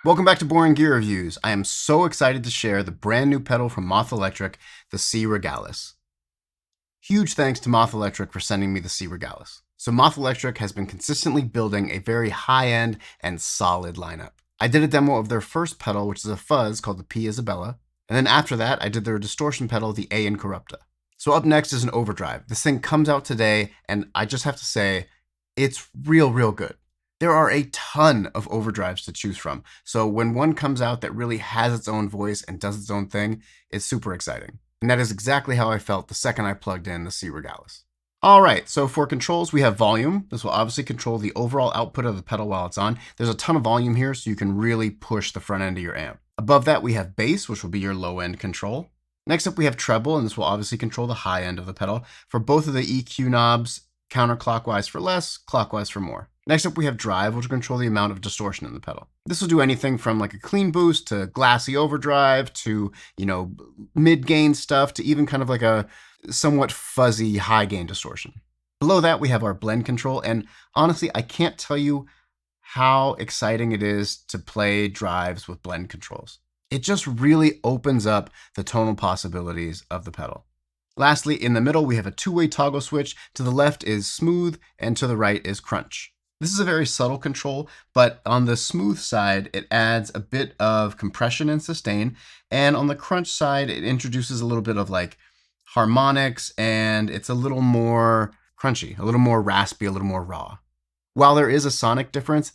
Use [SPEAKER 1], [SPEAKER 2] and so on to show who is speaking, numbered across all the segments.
[SPEAKER 1] Welcome back to Boring Gear Reviews. I am so excited to share the brand new pedal from Moth Electric, the C Regalis. Huge thanks to Moth Electric for sending me the C Regalis. So Moth Electric has been consistently building a very high-end and solid lineup. I did a demo of their first pedal, which is a fuzz called the P Isabella, and then after that I did their distortion pedal, the A Incorrupta. So up next is an overdrive. This thing comes out today, and I just have to say, it's real good. There are a ton of overdrives to choose from, so when one comes out that really has its own voice and does its own thing, it's super exciting. And that is exactly how I felt the second I plugged in the C Regalis. Alright, so for controls we have volume. This will obviously control the overall output of the pedal while it's on. There's a ton of volume here, so you can really push the front end of your amp. Above that we have bass, which will be your low end control. Next up we have treble, and this will obviously control the high end of the pedal. For both of the EQ knobs, counterclockwise for less, clockwise for more. Next up we have drive, which will control the amount of distortion in the pedal. This will do anything from like a clean boost to glassy overdrive to, mid-gain stuff to even kind of like a somewhat fuzzy high-gain distortion. Below that we have our blend control, and honestly I can't tell you how exciting it is to play drives with blend controls. It just really opens up the tonal possibilities of the pedal. Lastly, in the middle we have a two-way toggle switch. To the left is smooth and to the right is crunch. This is a very subtle control, but on the smooth side, it adds a bit of compression and sustain. And on the crunch side, it introduces a little bit of like harmonics, and it's a little more crunchy, a little more raspy, a little more raw. While there is a sonic difference,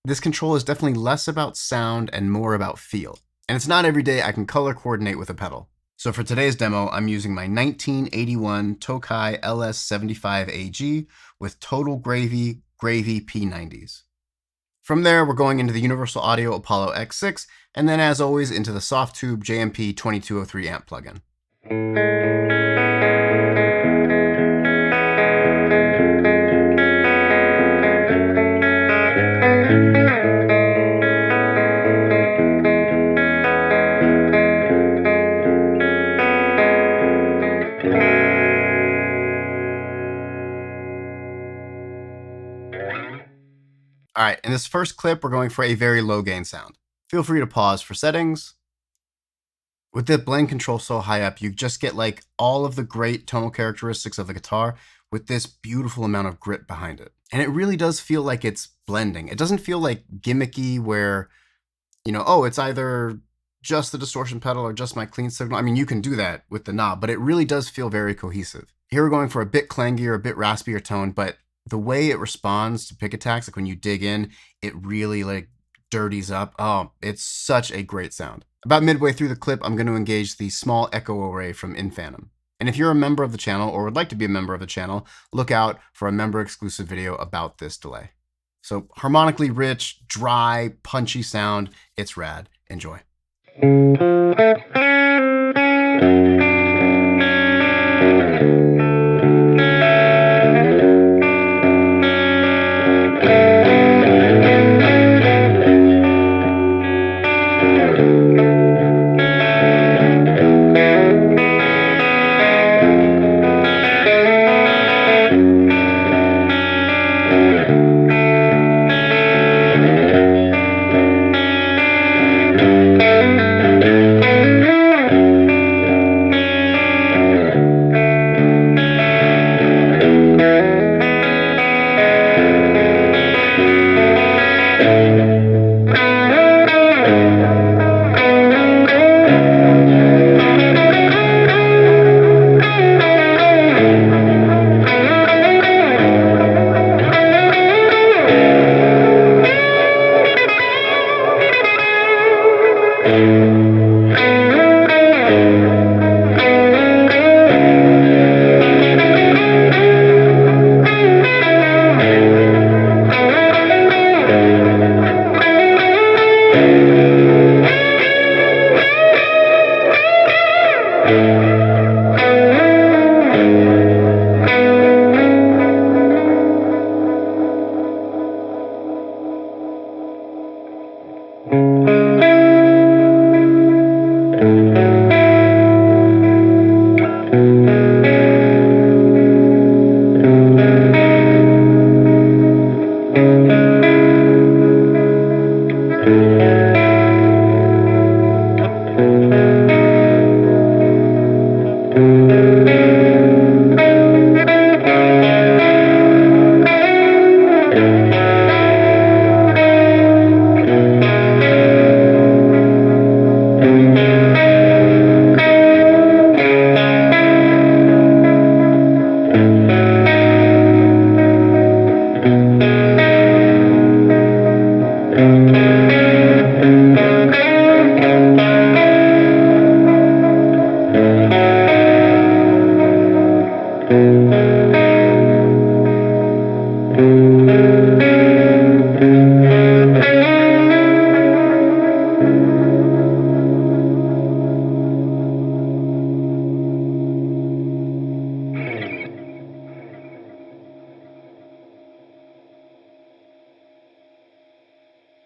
[SPEAKER 1] this control is definitely less about sound and more about feel. And it's not every day I can color coordinate with a pedal. So for today's demo, I'm using my 1981 Tokai LS75 AG with Total Gravy Gravy P90s. From there, we're going into the Universal Audio Apollo X6, and then as always into the Softube JMP 2203 amp plugin. All right, in this first clip, we're going for a very low gain sound. Feel free to pause for settings. With the blend control so high up, you just get like all of the great tonal characteristics of the guitar with this beautiful amount of grit behind it. And it really does feel like it's blending. It doesn't feel like gimmicky where, it's either just the distortion pedal or just my clean signal. I mean, you can do that with the knob, but it really does feel very cohesive. Here we're going for a bit clangier, a bit raspier tone, but the way it responds to pick attacks, like when you dig in, it really like dirties up. Oh, it's such a great sound. About midway through the clip, I'm going to engage the small echo array from INFANEM. And if you're a member of the channel or would like to be a member of the channel, look out for a member exclusive video about this delay. So harmonically rich, dry, punchy sound. It's rad. Enjoy.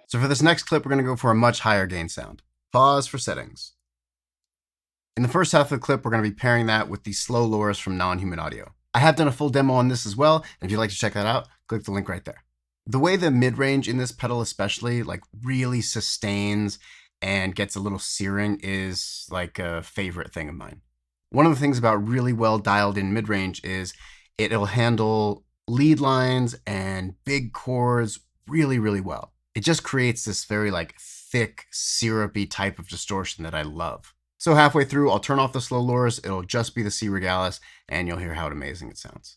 [SPEAKER 1] So for this next clip, we're going to go for a much higher gain sound. Pause for settings. In the first half of the clip, we're going to be pairing that with the slow lowers from Non-Human Audio. I have done a full demo on this as well, and if you'd like to check that out, click the link right there. The way the mid-range in this pedal especially like really sustains and gets a little searing is like a favorite thing of mine. One of the things about really well dialed in mid-range is it'll handle lead lines and big chords really, really well. It just creates this very like thick, syrupy type of distortion that I love. So halfway through, I'll turn off the slow lowers, it'll just be the C Regalis, and you'll hear how amazing it sounds.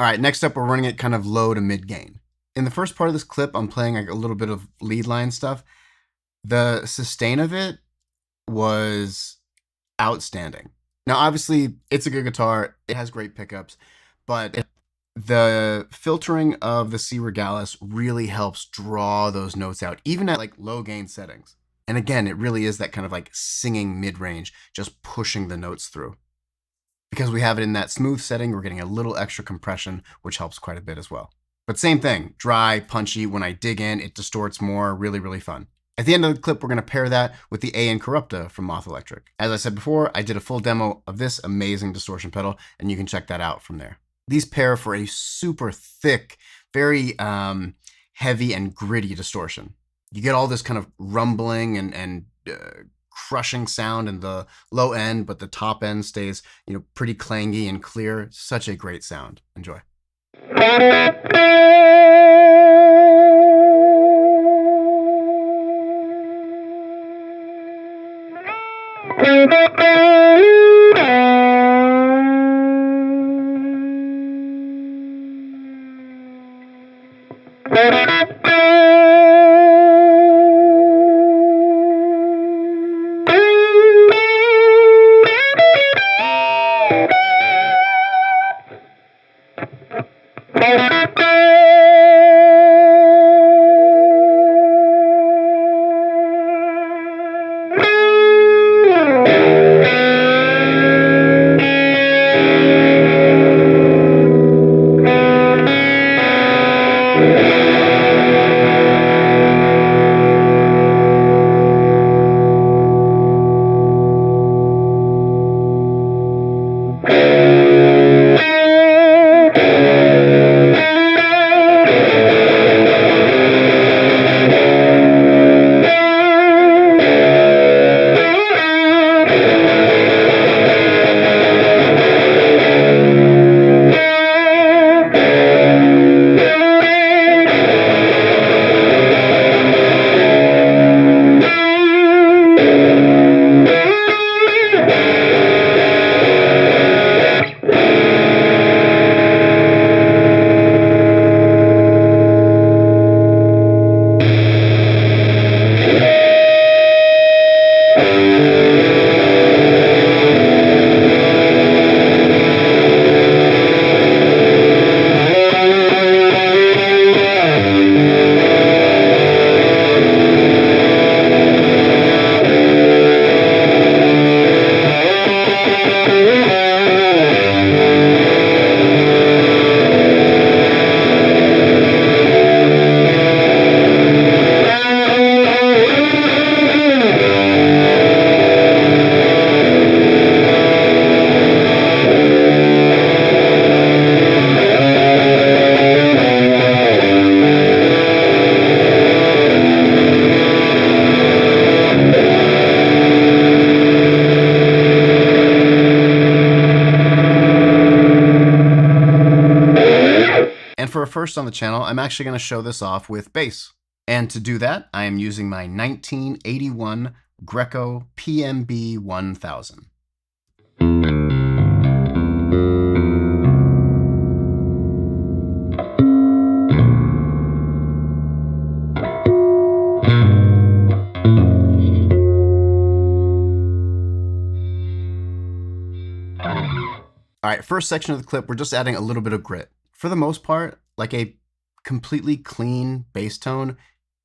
[SPEAKER 1] All right, next up, we're running it kind of low to mid gain. In the first part of this clip, I'm playing like a little bit of lead line stuff. The sustain of it was outstanding. Now, obviously, it's a good guitar. It has great pickups, but the filtering of the C Regalis really helps draw those notes out, even at like low gain settings. And again, it really is that kind of like singing mid-range, just pushing the notes through. Because we have it in that smooth setting, we're getting a little extra compression, which helps quite a bit as well. But same thing, dry, punchy. When I dig in, it distorts more, really, really fun. At the end of the clip, we're going to pair that with the Incorrupta from Moth Electric. As I said before, I did a full demo of this amazing distortion pedal, and you can check that out from there. These pair for a super thick, very heavy and gritty distortion. You get all this kind of rumbling and crushing sound in the low end, but the top end stays, pretty clangy and clear. Such a great sound. Enjoy. And for a first on the channel, I'm actually going to show this off with bass. And to do that, I am using my 1981 Greco PMB-1000. All right, first section of the clip, we're just adding a little bit of grit. For the most part, like a completely clean bass tone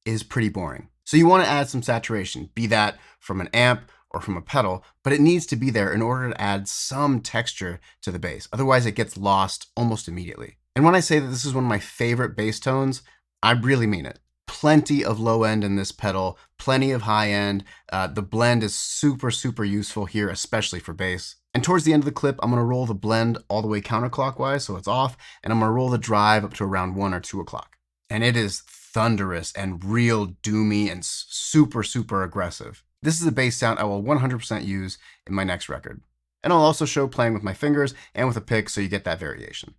[SPEAKER 1] is pretty boring. So you want to add some saturation, be that from an amp or from a pedal, but it needs to be there in order to add some texture to the bass. Otherwise it gets lost almost immediately. And when I say that this is one of my favorite bass tones, I really mean it. Plenty of low end in this pedal, plenty of high end. The blend is super, super useful here, especially for bass. And towards the end of the clip, I'm going to roll the blend all the way counterclockwise, so it's off, and I'm going to roll the drive up to around 1 or 2 o'clock. And it is thunderous and real doomy and super, super aggressive. This is a bass sound I will 100% use in my next record. And I'll also show playing with my fingers and with a pick so you get that variation.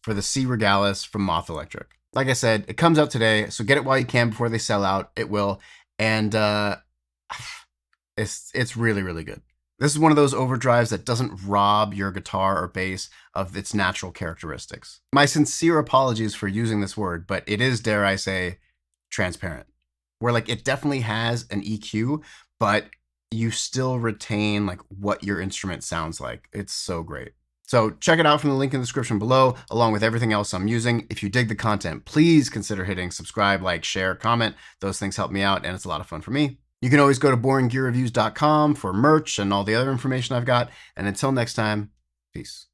[SPEAKER 1] for the C Regalis from Moth Electric. Like I said, it comes out today, so get it while you can before they sell out. It will. And it's really, really good. This is one of those overdrives that doesn't rob your guitar or bass of its natural characteristics. My sincere apologies for using this word, but it is, dare I say, transparent. Where like it definitely has an EQ, but you still retain like what your instrument sounds like. It's so great. So check it out from the link in the description below, along with everything else I'm using. If you dig the content, please consider hitting subscribe, like, share, comment. Those things help me out, and it's a lot of fun for me. You can always go to boringgearreviews.com for merch and all the other information I've got. And until next time, peace.